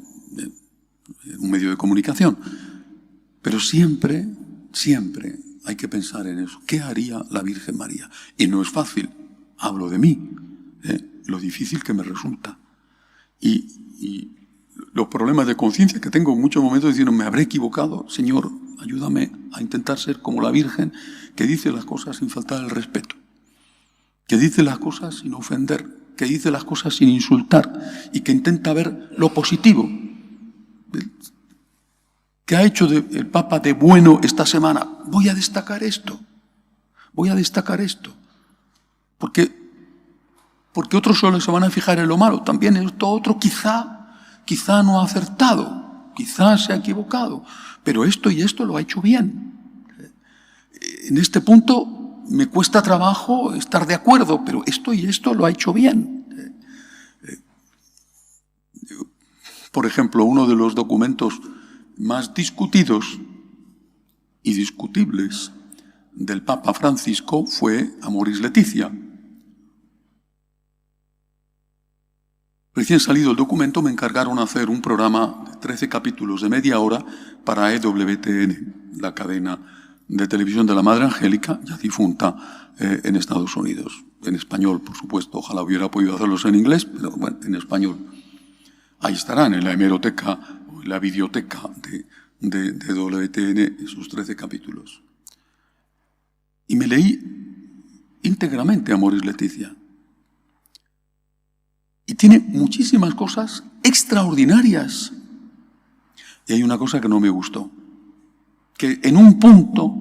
un medio de comunicación. Pero siempre hay que pensar en eso. ¿Qué haría la Virgen María? Y no es fácil, hablo de mí, lo difícil que me resulta. Y los problemas de conciencia que tengo en muchos momentos diciendo, me habré equivocado, Señor, ayúdame a intentar ser como la Virgen, que dice las cosas sin faltar el respeto, que dice las cosas sin ofender, que dice las cosas sin insultar y que intenta ver lo positivo. ¿Qué ha hecho el Papa de bueno esta semana? Voy a destacar esto. Porque otros solo se van a fijar en lo malo. También esto otro quizá no ha acertado, quizá se ha equivocado, pero esto y esto lo ha hecho bien. En este punto me cuesta trabajo estar de acuerdo, pero esto y esto lo ha hecho bien. Por ejemplo, uno de los documentos más discutidos y discutibles del Papa Francisco fue Amoris Laetitia. Recién salido el documento me encargaron hacer un programa de 13 capítulos de media hora para EWTN, la cadena de televisión de la Madre Angélica, ya difunta en Estados Unidos. En español, por supuesto. Ojalá hubiera podido hacerlos en inglés, pero bueno, en español. Ahí estarán, en la hemeroteca o en la videoteca de WTN, esos 13 capítulos. Y me leí íntegramente Amoris Laetitia. Y tiene muchísimas cosas extraordinarias. Y hay una cosa que no me gustó. Que en un punto,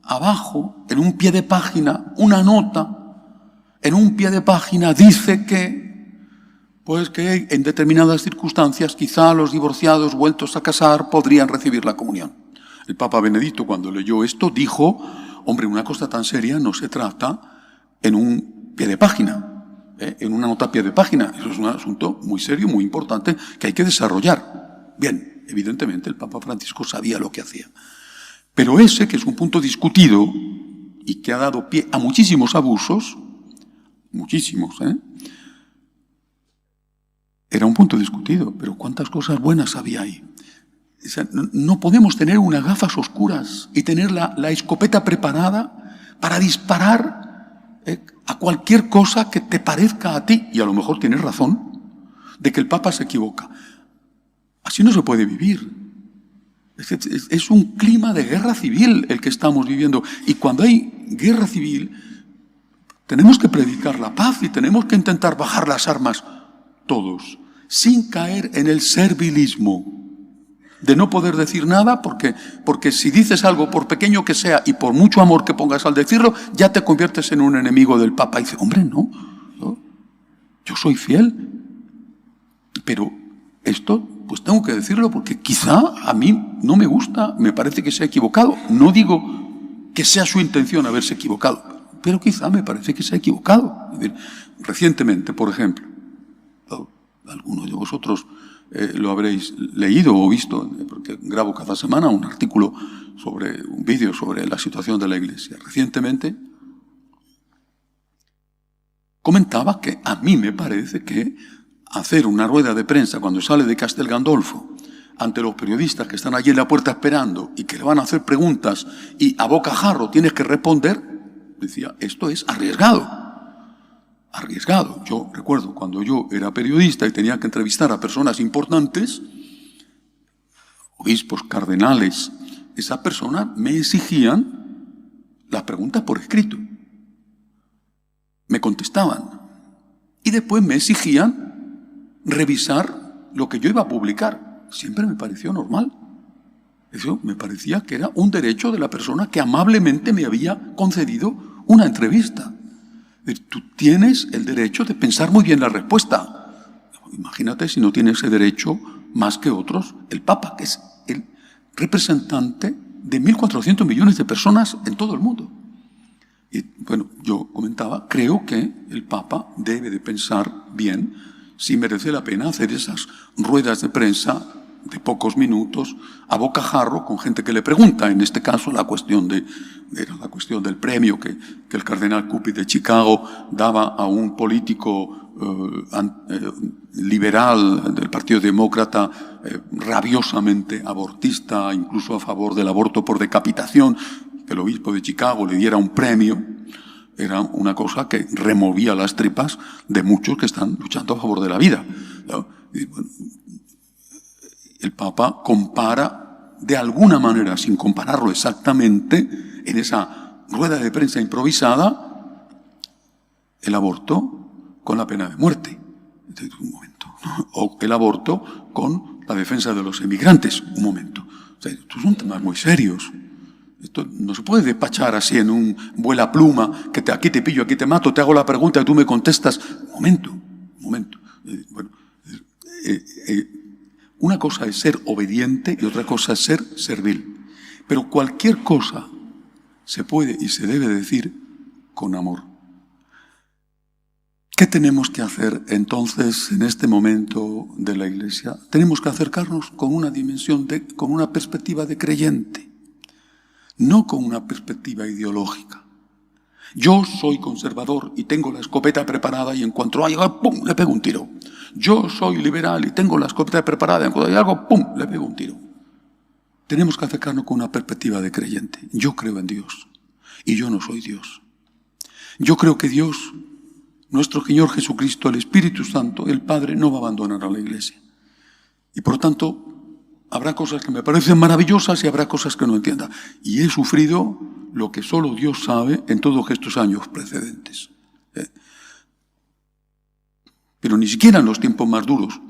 abajo, en un pie de página, una nota, en un pie de página dice que en determinadas circunstancias quizá los divorciados vueltos a casar podrían recibir la comunión. El Papa Benedicto, cuando leyó esto, dijo, hombre, una cosa tan seria no se trata en un pie de página. En una nota a pie de página. Eso es un asunto muy serio, muy importante, que hay que desarrollar. Bien, evidentemente el Papa Francisco sabía lo que hacía. Pero ese, que es un punto discutido y que ha dado pie a muchísimos abusos, muchísimos, era un punto discutido, pero ¿cuántas cosas buenas había ahí? No podemos tener unas gafas oscuras y tener la escopeta preparada para disparar a cualquier cosa que te parezca a ti, y a lo mejor tienes razón, de que el Papa se equivoca. Así no se puede vivir. Es un clima de guerra civil el que estamos viviendo. Y cuando hay guerra civil, tenemos que predicar la paz y tenemos que intentar bajar las armas todos, sin caer en el servilismo de no poder decir nada, porque si dices algo, por pequeño que sea y por mucho amor que pongas al decirlo, ya te conviertes en un enemigo del Papa. Y dice, hombre, no, yo soy fiel, pero esto pues tengo que decirlo porque quizá a mí no me gusta, me parece que se ha equivocado. No digo que sea su intención haberse equivocado, pero quizá me parece que se ha equivocado. Es decir, recientemente, por ejemplo, algunos de vosotros lo habréis leído o visto, porque grabo cada semana un artículo un vídeo sobre la situación de la Iglesia. Recientemente comentaba que a mí me parece que hacer una rueda de prensa cuando sale de Castel Gandolfo ante los periodistas que están allí en la puerta esperando y que le van a hacer preguntas y a bocajarro tienes que responder, decía, esto es arriesgado. Arriesgado. Yo recuerdo cuando yo era periodista y tenía que entrevistar a personas importantes, obispos, cardenales, esas personas me exigían las preguntas por escrito. Me contestaban. Y después me exigían revisar lo que yo iba a publicar. Siempre me pareció normal. Eso me parecía que era un derecho de la persona que amablemente me había concedido una entrevista. Tú tienes el derecho de pensar muy bien la respuesta. Imagínate si no tiene ese derecho más que otros, el Papa, que es el representante de 1.400 millones de personas en todo el mundo. Y bueno, yo comentaba, creo que el Papa debe de pensar bien si merece la pena hacer esas ruedas de prensa de pocos minutos, a bocajarro, con gente que le pregunta. En este caso, era la cuestión del premio que el cardenal Cupid de Chicago daba a un político liberal del Partido Demócrata, rabiosamente abortista, incluso a favor del aborto por decapitación, que el obispo de Chicago le diera un premio. Era una cosa que removía las tripas de muchos que están luchando a favor de la vida, ¿no? Y, bueno, el Papa compara de alguna manera, sin compararlo exactamente, en esa rueda de prensa improvisada, el aborto con la pena de muerte. Un momento. O el aborto con la defensa de los emigrantes. Un momento. O sea, estos son temas muy serios. Esto no se puede despachar así en un vuela pluma, que aquí te pillo, aquí te mato, te hago la pregunta y tú me contestas. Un momento. Bueno, una cosa es ser obediente y otra cosa es ser servil. Pero cualquier cosa se puede y se debe decir con amor. ¿Qué tenemos que hacer entonces en este momento de la Iglesia? Tenemos que acercarnos con una dimensión, con una perspectiva de creyente, no con una perspectiva ideológica. Yo soy conservador y tengo la escopeta preparada y en cuanto hay algo, ¡pum!, le pego un tiro. Yo soy liberal y tengo la escopeta preparada y en cuanto hay algo, ¡pum!, le pego un tiro. Tenemos que acercarnos con una perspectiva de creyente. Yo creo en Dios y yo no soy Dios. Yo creo que Dios, nuestro Señor Jesucristo, el Espíritu Santo, el Padre, no va a abandonar a la Iglesia. Y por tanto, habrá cosas que me parecen maravillosas y habrá cosas que no entienda. Y he sufrido lo que solo Dios sabe en todos estos años precedentes. Pero ni siquiera en los tiempos más duros,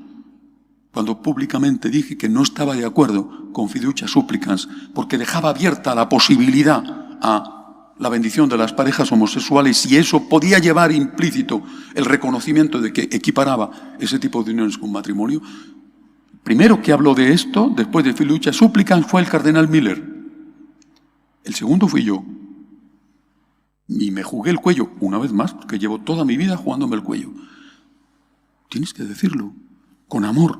cuando públicamente dije que no estaba de acuerdo con fiducia supplicans, porque dejaba abierta la posibilidad a la bendición de las parejas homosexuales y eso podía llevar implícito el reconocimiento de que equiparaba ese tipo de uniones con matrimonio. Primero que habló de esto, después de fiducia supplicans, fue el cardenal Miller. El segundo fui yo. Y me jugué el cuello, una vez más, porque llevo toda mi vida jugándome el cuello. Tienes que decirlo, con amor,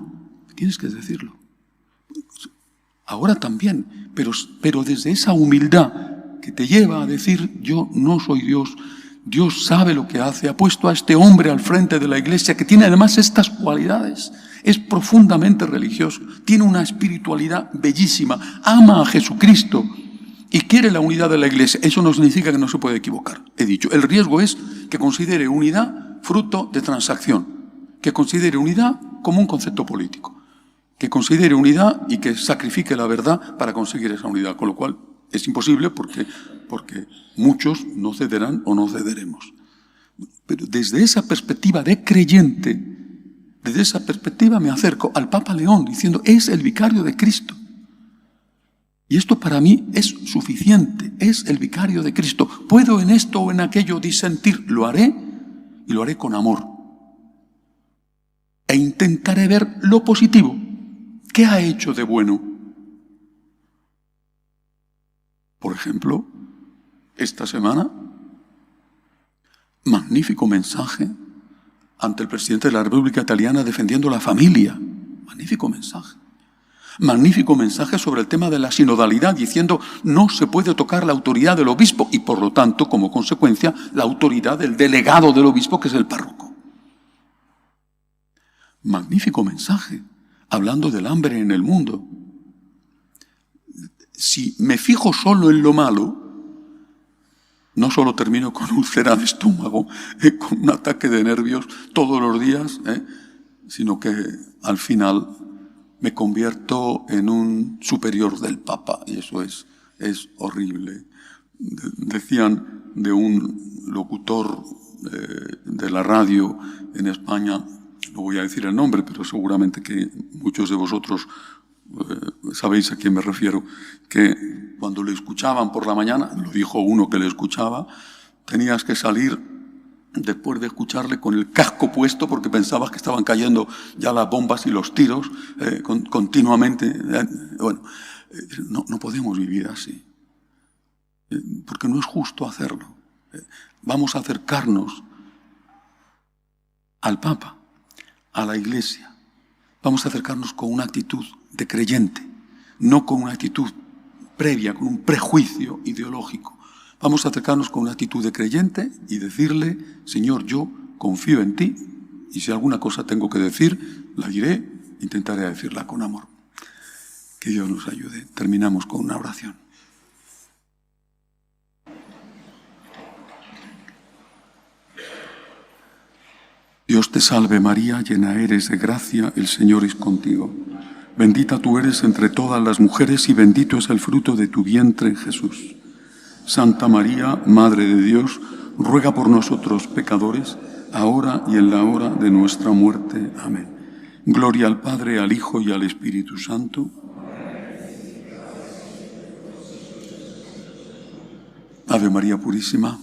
tienes que decirlo. Ahora también, pero desde esa humildad que te lleva a decir, yo no soy Dios, Dios sabe lo que hace, ha puesto a este hombre al frente de la iglesia que tiene además estas cualidades. Es profundamente religioso, tiene una espiritualidad bellísima, ama a Jesucristo y quiere la unidad de la iglesia. Eso no significa que no se puede equivocar. He dicho, el riesgo es que considere unidad fruto de transacción, que considere unidad como un concepto político, que considere unidad y que sacrifique la verdad para conseguir esa unidad, con lo cual es imposible porque muchos no cederán o no cederemos. Pero desde esa perspectiva de creyente, desde esa perspectiva me acerco al Papa León diciendo, es el vicario de Cristo. Y esto para mí es suficiente, es el vicario de Cristo. Puedo en esto o en aquello disentir, lo haré y lo haré con amor. E intentaré ver lo positivo. ¿Qué ha hecho de bueno? Por ejemplo, esta semana, magnífico mensaje ante el presidente de la República Italiana defendiendo la familia. Magnífico mensaje. Magnífico mensaje sobre el tema de la sinodalidad, diciendo no se puede tocar la autoridad del obispo y por lo tanto, como consecuencia, la autoridad del delegado del obispo, que es el párroco. Magnífico mensaje, hablando del hambre en el mundo. Si me fijo solo en lo malo, no solo termino con úlcera de estómago, con un ataque de nervios todos los días, sino que al final me convierto en un superior del Papa, y eso es horrible. Decían de un locutor de la radio en España, no voy a decir el nombre, pero seguramente que muchos de vosotros sabéis a quién me refiero, que cuando le escuchaban por la mañana, lo dijo uno que le escuchaba, tenías que salir después de escucharle con el casco puesto porque pensabas que estaban cayendo ya las bombas y los tiros continuamente. Bueno, no podemos vivir así, porque no es justo hacerlo. Vamos a acercarnos al Papa, a la Iglesia. Vamos a acercarnos con una actitud de creyente, no con una actitud previa, con un prejuicio ideológico. Vamos a acercarnos con una actitud de creyente y decirle, Señor, yo confío en ti y si alguna cosa tengo que decir, la diré, intentaré decirla con amor. Que Dios nos ayude. Terminamos con una oración. Dios te salve María, llena eres de gracia, el Señor es contigo. Bendita tú eres entre todas las mujeres y bendito es el fruto de tu vientre, Jesús. Santa María, Madre de Dios, ruega por nosotros pecadores, ahora y en la hora de nuestra muerte. Amén. Gloria al Padre, al Hijo y al Espíritu Santo. Ave María Purísima.